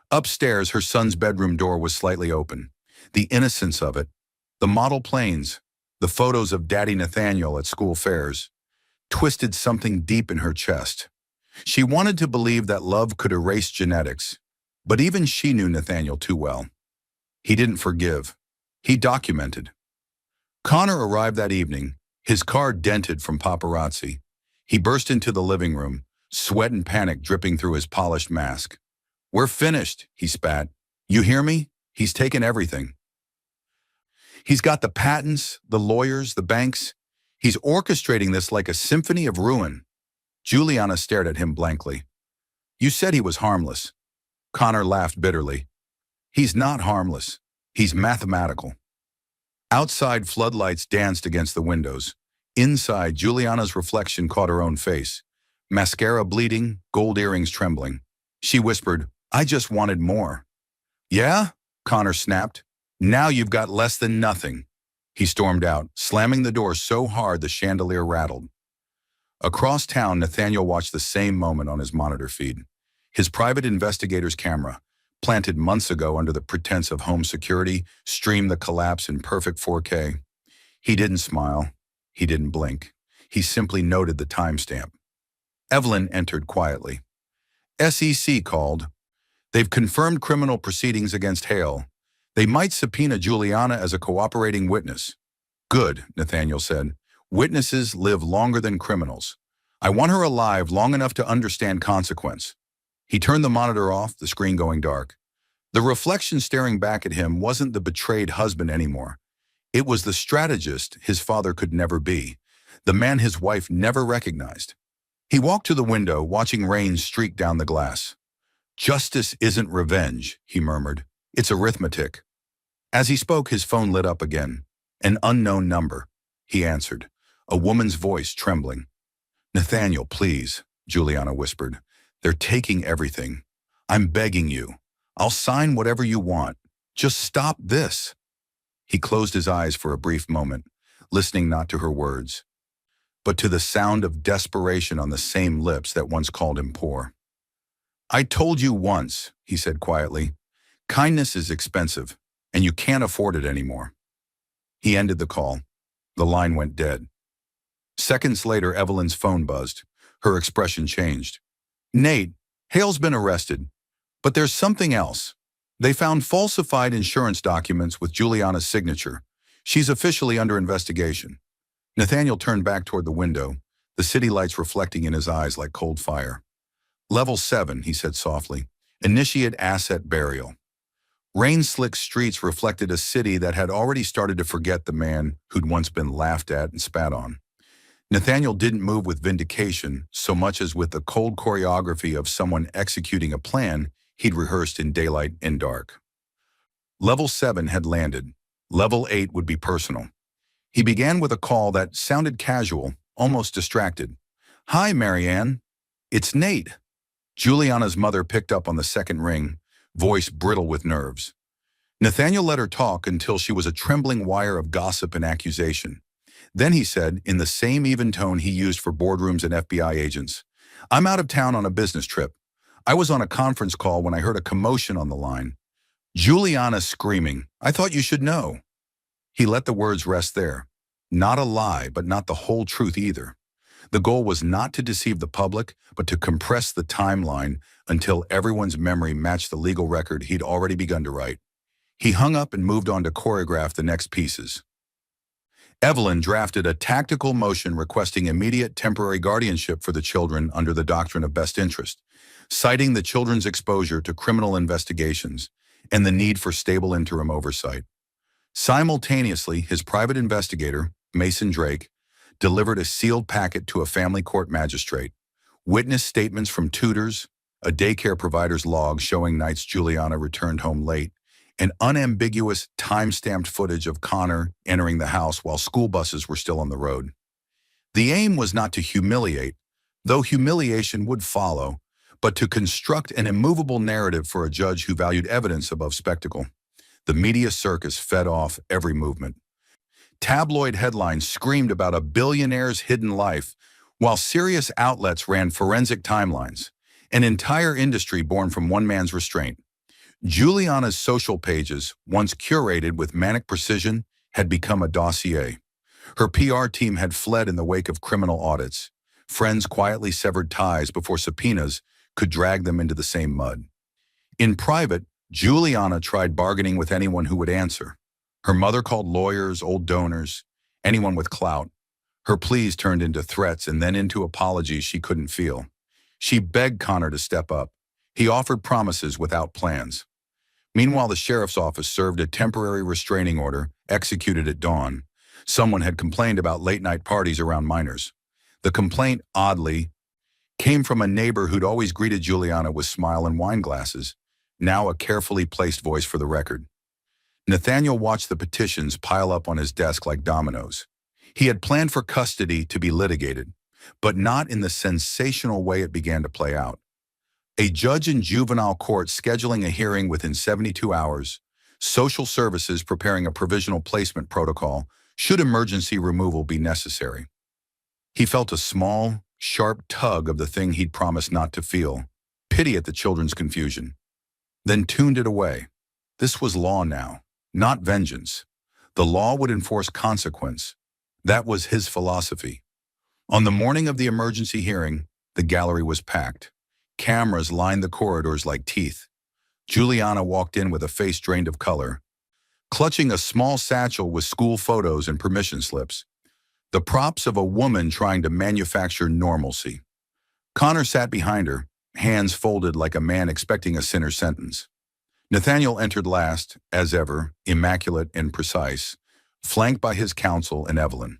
Upstairs, her son's bedroom door was slightly open. The innocence of it, the model planes, the photos of Daddy Nathaniel at school fairs, twisted something deep in her chest. She wanted to believe that love could erase genetics, but even she knew Nathaniel too well. He didn't forgive. He documented. Connor arrived that evening, his car dented from paparazzi. He burst into the living room, sweat and panic dripping through his polished mask. We're finished, he spat. You hear me? He's taken everything. He's got the patents, the lawyers, the banks. He's orchestrating this like a symphony of ruin. Juliana stared at him blankly. You said he was harmless. Connor laughed bitterly. He's not harmless. He's mathematical. Outside, floodlights danced against the windows. Inside, Juliana's reflection caught her own face. Mascara bleeding, gold earrings trembling. She whispered, I just wanted more. Yeah? Connor snapped. Now you've got less than nothing. He stormed out, slamming the door so hard the chandelier rattled. Across town, Nathaniel watched the same moment on his monitor feed. His private investigator's camera, planted months ago under the pretense of home security, streamed the collapse in perfect 4K. He didn't smile. He didn't blink. He simply noted the timestamp. Evelyn entered quietly. SEC called. They've confirmed criminal proceedings against Hale. They might subpoena Juliana as a cooperating witness. Good, Nathaniel said. Witnesses live longer than criminals. I want her alive long enough to understand consequence. He turned the monitor off, the screen going dark. The reflection staring back at him wasn't the betrayed husband anymore. It was the strategist his father could never be, the man his wife never recognized. He walked to the window, watching rain streak down the glass. Justice isn't revenge, he murmured. It's arithmetic. As he spoke, his phone lit up again. An unknown number. He answered, a woman's voice trembling. Nathaniel, please, Juliana whispered. They're taking everything. I'm begging you. I'll sign whatever you want. Just stop this. He closed his eyes for a brief moment, listening not to her words, but to the sound of desperation on the same lips that once called him poor. I told you once, he said quietly, kindness is expensive, and you can't afford it anymore. He ended the call. The line went dead. Seconds later, Evelyn's phone buzzed. Her expression changed. Nate, Hale's been arrested, but there's something else. They found falsified insurance documents with Juliana's signature. She's officially under investigation. Nathaniel turned back toward the window, the city lights reflecting in his eyes like cold fire. Level 7, he said softly. Initiate asset burial. Rain-slick streets reflected a city that had already started to forget the man who'd once been laughed at and spat on. Nathaniel didn't move with vindication so much as with the cold choreography of someone executing a plan he'd rehearsed in daylight and dark. Level 7 had landed. Level 8 would be personal. He began with a call that sounded casual, almost distracted. Hi, Marianne. It's Nate. Juliana's mother picked up on the second ring, voice brittle with nerves. Nathaniel let her talk until she was a trembling wire of gossip and accusation. Then he said, in the same even tone he used for boardrooms and FBI agents, I'm out of town on a business trip. I was on a conference call when I heard a commotion on the line. Juliana screaming, I thought you should know. He let the words rest there. Not a lie, but not the whole truth either. The goal was not to deceive the public, but to compress the timeline until everyone's memory matched the legal record he'd already begun to write. He hung up and moved on to choreograph the next pieces. Evelyn drafted a tactical motion requesting immediate temporary guardianship for the children under the doctrine of best interest, citing the children's exposure to criminal investigations and the need for stable interim oversight. Simultaneously, his private investigator, Mason Drake, delivered a sealed packet to a family court magistrate. Witness statements from tutors, a daycare provider's log showing nights Juliana returned home late, and unambiguous time-stamped footage of Connor entering the house while school buses were still on the road. The aim was not to humiliate, though humiliation would follow, but to construct an immovable narrative for a judge who valued evidence above spectacle. The media circus fed off every movement. Tabloid headlines screamed about a billionaire's hidden life, while serious outlets ran forensic timelines, an entire industry born from one man's restraint. Juliana's social pages, once curated with manic precision, had become a dossier. Her PR team had fled in the wake of criminal audits. Friends quietly severed ties before subpoenas could drag them into the same mud. In private, Juliana tried bargaining with anyone who would answer. Her mother called lawyers, old donors, anyone with clout. Her pleas turned into threats and then into apologies she couldn't feel. She begged Connor to step up. He offered promises without plans. Meanwhile, the sheriff's office served a temporary restraining order executed at dawn. Someone had complained about late-night parties around minors. The complaint, oddly, came from a neighbor who'd always greeted Juliana with smile and wine glasses, now a carefully placed voice for the record. Nathaniel watched the petitions pile up on his desk like dominoes. He had planned for custody to be litigated, but not in the sensational way it began to play out. A judge in juvenile court scheduling a hearing within 72 hours, social services preparing a provisional placement protocol should emergency removal be necessary. He felt a small, sharp tug of the thing he'd promised not to feel, pity at the children's confusion, then tuned it away. This was law now, not vengeance. The law would enforce consequence. That was his philosophy. On the morning of the emergency hearing, the gallery was packed. Cameras lined the corridors like teeth. Juliana walked in with a face drained of color, clutching a small satchel with school photos and permission slips, the props of a woman trying to manufacture normalcy. Connor sat behind her, hands folded like a man expecting a sinner's sentence. Nathaniel entered last, as ever, immaculate and precise, flanked by his counsel and Evelyn.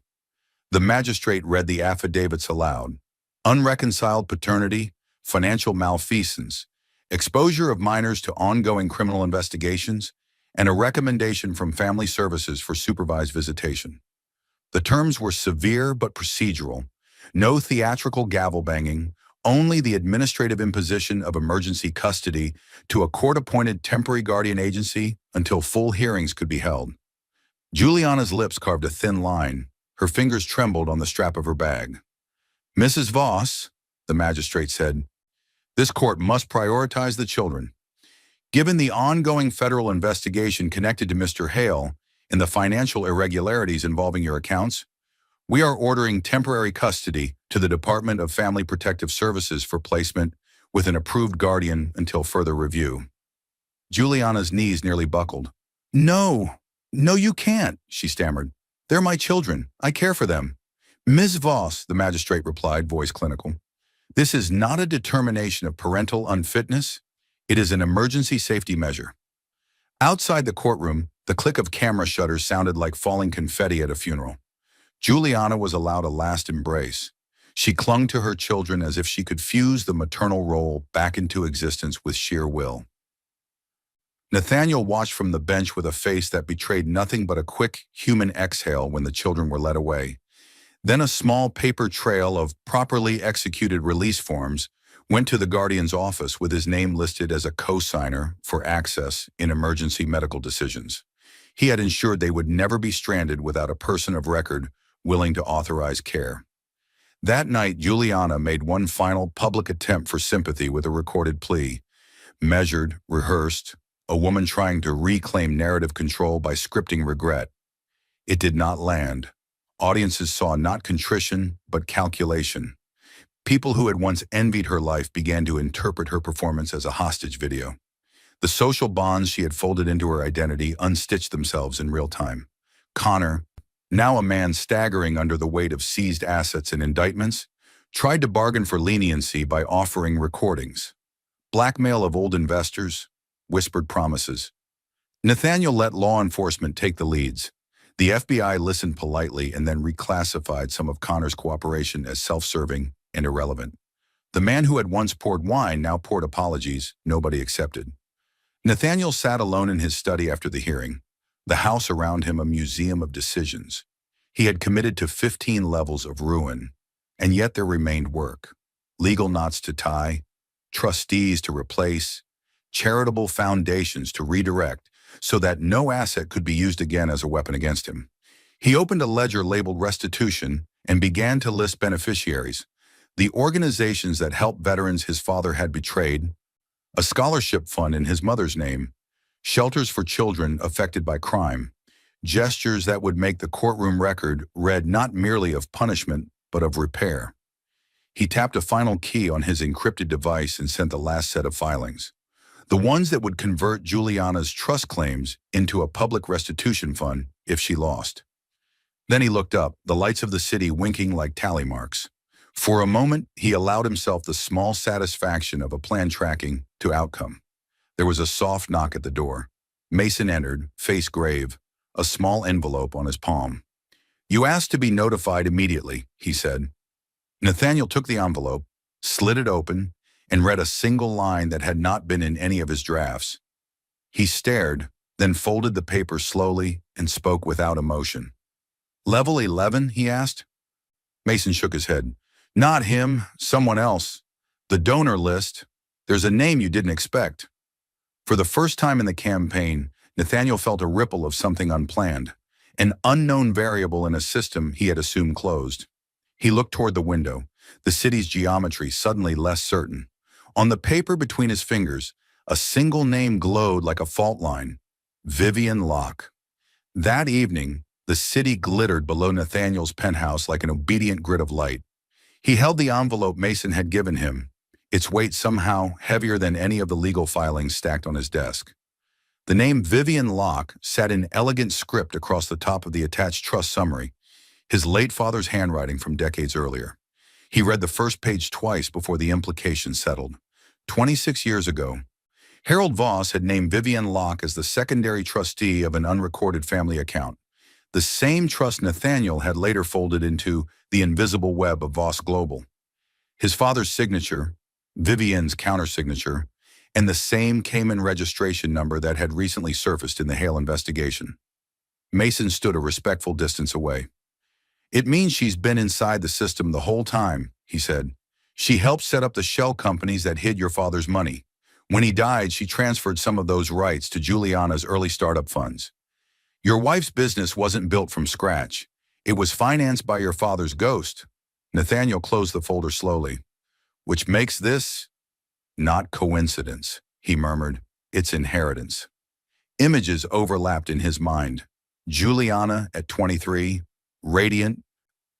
The magistrate read the affidavits aloud. Unreconciled paternity, financial malfeasance, exposure of minors to ongoing criminal investigations, and a recommendation from family services for supervised visitation. The terms were severe but procedural. No theatrical gavel banging, only the administrative imposition of emergency custody to a court-appointed temporary guardian agency until full hearings could be held. Juliana's lips carved a thin line. Her fingers trembled on the strap of her bag. Mrs. Voss, the magistrate said, this court must prioritize the children. Given the ongoing federal investigation connected to Mr. Hale and the financial irregularities involving your accounts, we are ordering temporary custody to the Department of Family Protective Services for placement with an approved guardian until further review. Juliana's knees nearly buckled. No, you can't, she stammered. They're my children. I care for them. Ms. Voss, the magistrate replied, voice clinical. This is not a determination of parental unfitness. It is an emergency safety measure. Outside the courtroom, the click of camera shutters sounded like falling confetti at a funeral. Juliana was allowed a last embrace. She clung to her children as if she could fuse the maternal role back into existence with sheer will. Nathaniel watched from the bench with a face that betrayed nothing but a quick human exhale when the children were led away. Then a small paper trail of properly executed release forms went to the guardian's office with his name listed as a co-signer for access in emergency medical decisions. He had ensured they would never be stranded without a person of record willing to authorize care. That night, Juliana made one final public attempt for sympathy with a recorded plea. Measured, rehearsed, a woman trying to reclaim narrative control by scripting regret. It did not land. Audiences saw not contrition, but calculation. People who had once envied her life began to interpret her performance as a hostage video. The social bonds she had folded into her identity unstitched themselves in real time. Connor, now a man staggering under the weight of seized assets and indictments, tried to bargain for leniency by offering recordings. Blackmail of old investors, whispered promises. Nathaniel let law enforcement take the leads. The FBI listened politely and then reclassified some of Connor's cooperation as self-serving and irrelevant. The man who had once poured wine now poured apologies nobody accepted. Nathaniel sat alone in his study after the hearing, the house around him a museum of decisions. He had committed to 15 levels of ruin, and yet there remained work. Legal knots to tie, trustees to replace, charitable foundations to redirect so that no asset could be used again as a weapon against him. He opened a ledger labeled restitution and began to list beneficiaries, the organizations that helped veterans his father had betrayed, a scholarship fund in his mother's name, shelters for children affected by crime, gestures that would make the courtroom record read not merely of punishment, but of repair. He tapped a final key on his encrypted device and sent the last set of filings, the ones that would convert Juliana's trust claims into a public restitution fund if she lost. Then he looked up, the lights of the city winking like tally marks. For a moment, he allowed himself the small satisfaction of a plan tracking to outcome. There was a soft knock at the door. Mason entered, face grave, a small envelope on his palm. "You asked to be notified immediately," he said. Nathaniel took the envelope, slid it open, and read a single line that had not been in any of his drafts. He stared, then folded the paper slowly and spoke without emotion. "Level 11, he asked. Mason shook his head. "Not him, someone else. The donor list. There's a name you didn't expect." For the first time in the campaign, Nathaniel felt a ripple of something unplanned, an unknown variable in a system he had assumed closed. He looked toward the window, the city's geometry suddenly less certain. On the paper between his fingers, a single name glowed like a fault line: Vivian Locke. That evening, the city glittered below Nathaniel's penthouse like an obedient grid of light. He held the envelope Mason had given him, its weight somehow heavier than any of the legal filings stacked on his desk. The name Vivian Locke sat in elegant script across the top of the attached trust summary, his late father's handwriting from decades earlier. He read the first page twice before the implication settled. 26 years ago, Harold Voss had named Vivian Locke as the secondary trustee of an unrecorded family account, the same trust Nathaniel had later folded into the invisible web of Voss Global. His father's signature, Vivian's countersignature, and the same Cayman registration number that had recently surfaced in the Hale investigation. Mason stood a respectful distance away. "It means she's been inside the system the whole time," he said. "She helped set up the shell companies that hid your father's money. When he died, she transferred some of those rights to Juliana's early startup funds. Your wife's business wasn't built from scratch. It was financed by your father's ghost." Nathaniel closed the folder slowly. "Which makes this not coincidence," he murmured. "It's inheritance." Images overlapped in his mind. Juliana at 23, radiant,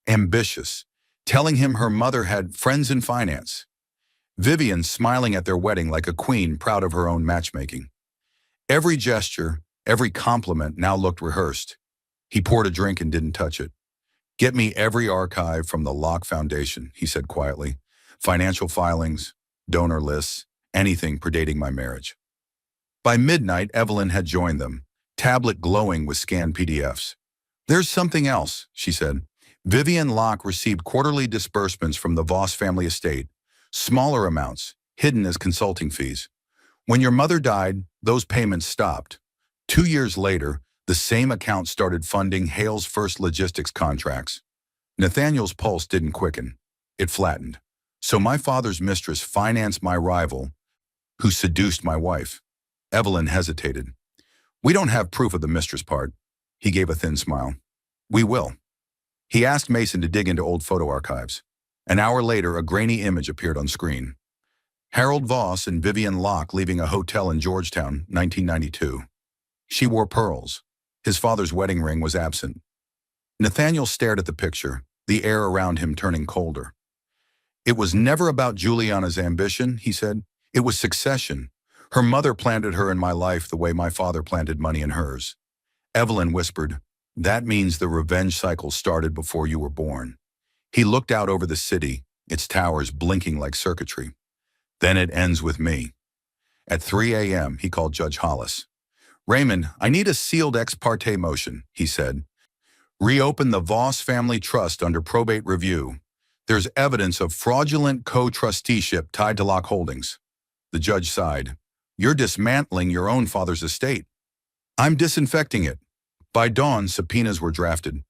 ambitious, telling him her mother had friends in finance. Vivian smiling at their wedding like a queen proud of her own matchmaking. Every gesture, every compliment now looked rehearsed. He poured a drink and didn't touch it. "Get me every archive from the Locke Foundation," he said quietly. "Financial filings, donor lists, anything predating my marriage." By midnight, Evelyn had joined them, tablet glowing with scanned PDFs. "There's something else," she said. "Vivian Locke received quarterly disbursements from the Voss family estate, smaller amounts, hidden as consulting fees. When your mother died, those payments stopped. 2 years later, the same account started funding Hale's first logistics contracts." Nathaniel's pulse didn't quicken. It flattened. "So my father's mistress financed my rival, who seduced my wife." Evelyn hesitated. "We don't have proof of the mistress part." He gave a thin smile. "We will." He asked Mason to dig into old photo archives. An hour later, a grainy image appeared on screen. Harold Voss and Vivian Locke leaving a hotel in Georgetown, 1992. She wore pearls. His father's wedding ring was absent. Nathaniel stared at the picture, the air around him turning colder. It was never about Juliana's ambition, he said. It was succession. Her mother planted her in my life the way my father planted money in hers. Evelyn whispered, "That means the revenge cycle started before you were born." He looked out over the city, its towers blinking like circuitry. "Then it ends with me." At 3 a.m., he called Judge Hollis. "Raymond, I need a sealed ex parte motion," he said. "Reopen the Voss family trust under probate review. There's evidence of fraudulent co-trusteeship tied to Locke Holdings." The judge sighed. "You're dismantling your own father's estate." "I'm disinfecting it." By dawn, subpoenas were drafted.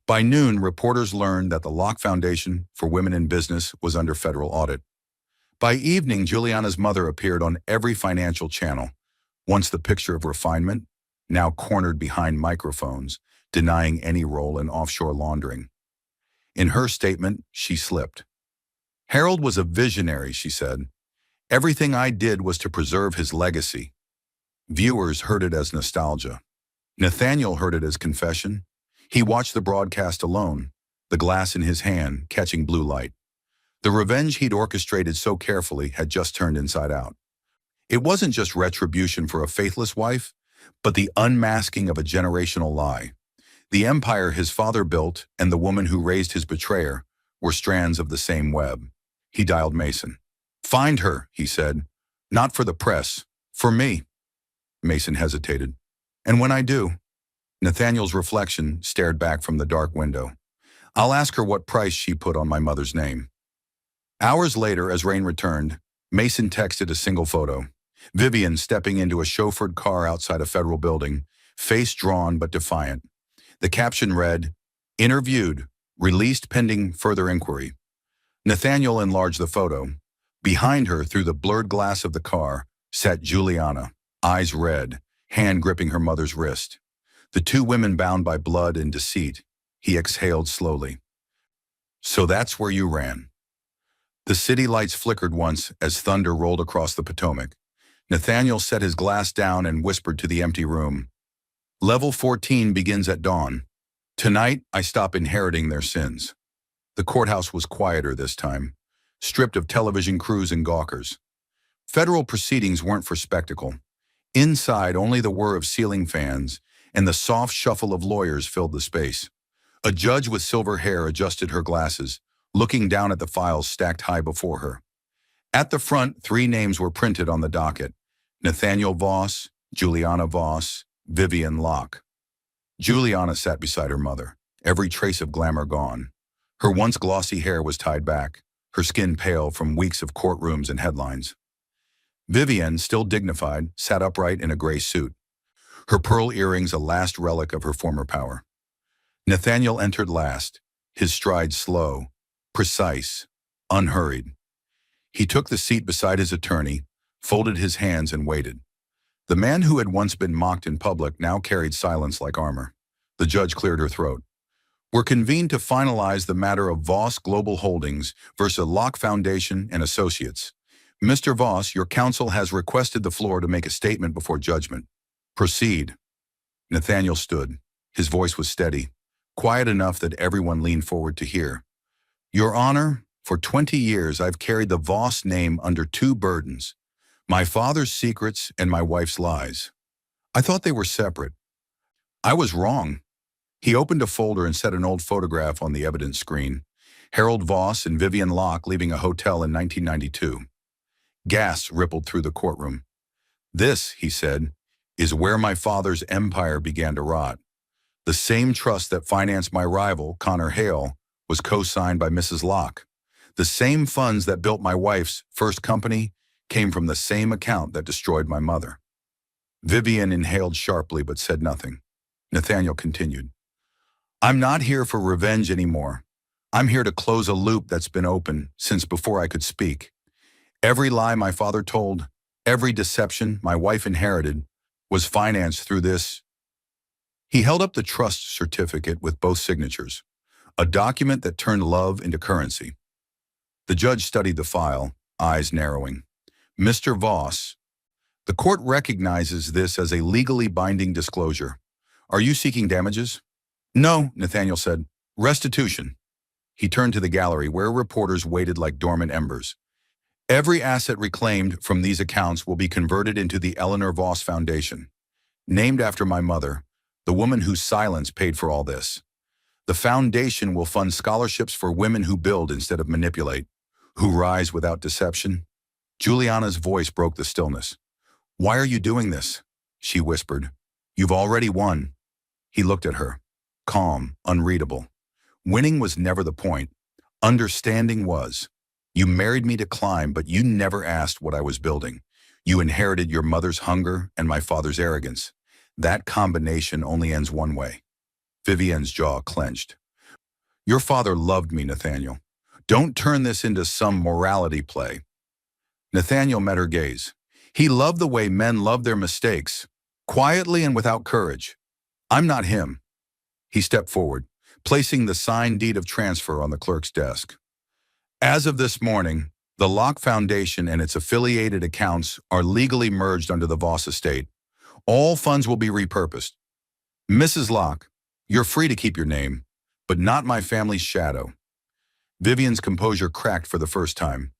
By noon, reporters learned that the Locke Foundation for Women in Business was under federal audit. By evening, Juliana's mother appeared on every financial channel, once the picture of refinement, now cornered behind microphones, denying any role in offshore laundering. In her statement, she slipped. "Harold was a visionary," she said. "Everything I did was to preserve his legacy." Viewers heard it as nostalgia. Nathaniel heard it as confession. He watched the broadcast alone, the glass in his hand catching blue light. The revenge he'd orchestrated so carefully had just turned inside out. It wasn't just retribution for a faithless wife, but the unmasking of a generational lie. The empire his father built and the woman who raised his betrayer were strands of the same web. He dialed Mason. "Find her," he said. "Not for the press, for me." Mason hesitated. "And when I do?" Nathaniel's reflection stared back from the dark window. "I'll ask her what price she put on my mother's name." Hours later, as rain returned, Mason texted a single photo. Vivian stepping into a chauffeured car outside a federal building, face drawn but defiant. The caption read, "Interviewed, released pending further inquiry." Nathaniel enlarged the photo. Behind her, through the blurred glass of the car, sat Juliana, eyes red, hand gripping her mother's wrist. The two women bound by blood and deceit. He exhaled slowly. "So that's where you ran." The city lights flickered once as thunder rolled across the Potomac. Nathaniel set his glass down and whispered to the empty room. "Level 14 begins at dawn. Tonight, I stop inheriting their sins." The courthouse was quieter this time, stripped of television crews and gawkers. Federal proceedings weren't for spectacle. Inside, only the whir of ceiling fans and the soft shuffle of lawyers filled the space. A judge with silver hair adjusted her glasses, looking down at the files stacked high before her. At the front, 3 names were printed on the docket: Nathaniel Voss, Juliana Voss, Vivian Locke. Juliana sat beside her mother, every trace of glamour gone. Her once glossy hair was tied back, her skin pale from weeks of courtrooms and headlines. Vivian, still dignified, sat upright in a gray suit, her pearl earrings a last relic of her former power. Nathaniel entered last, his stride slow, precise, unhurried. He took the seat beside his attorney, folded his hands and waited. The man who had once been mocked in public now carried silence like armor. The judge cleared her throat. "We're convened to finalize the matter of Voss Global Holdings versus Locke Foundation and Associates. Mr. Voss, your counsel has requested the floor to make a statement before judgment. Proceed." Nathaniel stood. His voice was steady, quiet enough that everyone leaned forward to hear. "Your Honor, for 20 years I've carried the Voss name under 2 burdens: my father's secrets and my wife's lies. I thought they were separate. I was wrong." He opened a folder and set an old photograph on the evidence screen. Harold Voss and Vivian Locke leaving a hotel in 1992. Gasps rippled through the courtroom. "This," he said, "is where my father's empire began to rot. The same trust that financed my rival, Connor Hale, was co-signed by Mrs. Locke. The same funds that built my wife's first company came from the same account that destroyed my mother." Vivian inhaled sharply but said nothing. Nathaniel continued. "I'm not here for revenge anymore. I'm here to close a loop that's been open since before I could speak. Every lie my father told, every deception my wife inherited, was financed through this." He held up the trust certificate with both signatures, a document that turned love into currency. The judge studied the file, eyes narrowing. Mr. Voss, the court recognizes this as a legally binding disclosure. Are you seeking damages? No, Nathaniel said. Restitution. He turned to the gallery where reporters waited like dormant embers. Every asset reclaimed from these accounts will be converted into the Eleanor Voss Foundation, named after my mother, the woman whose silence paid for all this. The foundation will fund scholarships for women who build instead of manipulate, who rise without deception. Juliana's voice broke the stillness. Why are you doing this? She whispered. You've already won. He looked at her, calm, unreadable. Winning was never the point. Understanding was. You married me to climb, but you never asked what I was building. You inherited your mother's hunger and my father's arrogance. That combination only ends one way. Vivian's jaw clenched. Your father loved me, Nathaniel. Don't turn this into some morality play. Nathaniel met her gaze. He loved the way men love their mistakes, quietly and without courage. I'm not him. He stepped forward, placing the signed deed of transfer on the clerk's desk. As of this morning, the Locke Foundation and its affiliated accounts are legally merged under the Voss estate. All funds will be repurposed. Mrs. Locke, you're free to keep your name, but not my family's shadow. Vivian's composure cracked for the first time.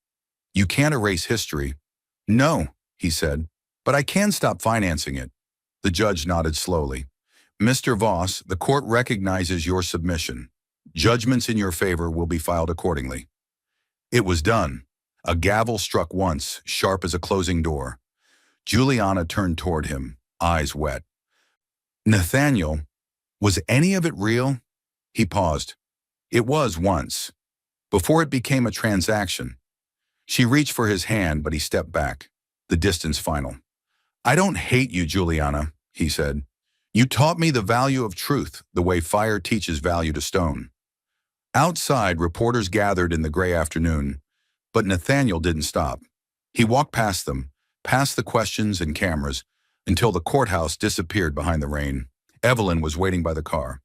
You can't erase history. No, he said, but I can stop financing it. The judge nodded slowly. Mr. Voss, the court recognizes your submission. Judgments in your favor will be filed accordingly. It was done. A gavel struck once, sharp as a closing door. Juliana turned toward him, eyes wet. Nathaniel, was any of it real? He paused. It was once, before it became a transaction. She reached for his hand, but he stepped back, the distance final. I don't hate you, Juliana, he said. You taught me the value of truth, the way fire teaches value to stone. Outside, reporters gathered in the gray afternoon, but Nathaniel didn't stop. He walked past them, past the questions and cameras, until the courthouse disappeared behind the rain. Evelyn was waiting by the car.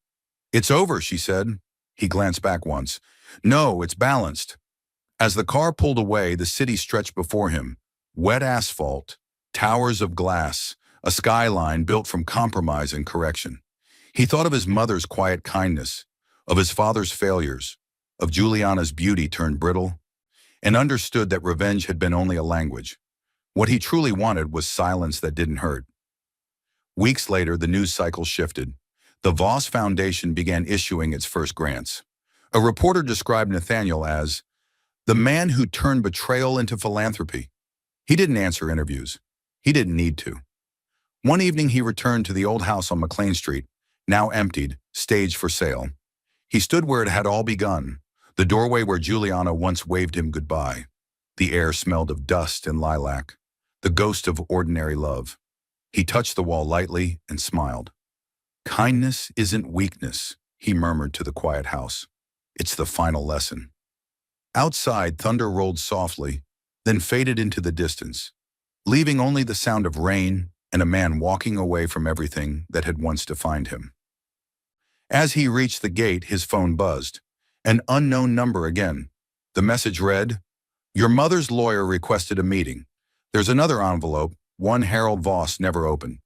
It's over, she said. He glanced back once. No, it's balanced. As the car pulled away, the city stretched before him. Wet asphalt, towers of glass, a skyline built from compromise and correction. He thought of his mother's quiet kindness, of his father's failures, of Juliana's beauty turned brittle, and understood that revenge had been only a language. What he truly wanted was silence that didn't hurt. Weeks later, the news cycle shifted. The Voss Foundation began issuing its first grants. A reporter described Nathaniel as the man who turned betrayal into philanthropy. He didn't answer interviews. He didn't need to. One evening, he returned to the old house on McLean Street, now emptied, staged for sale. He stood where it had all begun, the doorway where Juliana once waved him goodbye. The air smelled of dust and lilac, the ghost of ordinary love. He touched the wall lightly and smiled. Kindness isn't weakness, he murmured to the quiet house. It's the final lesson. Outside, thunder rolled softly, then faded into the distance, leaving only the sound of rain and a man walking away from everything that had once defined him. As he reached the gate, his phone buzzed. An unknown number again. The message read, Your mother's lawyer requested a meeting. There's another envelope, one Harold Voss never opened.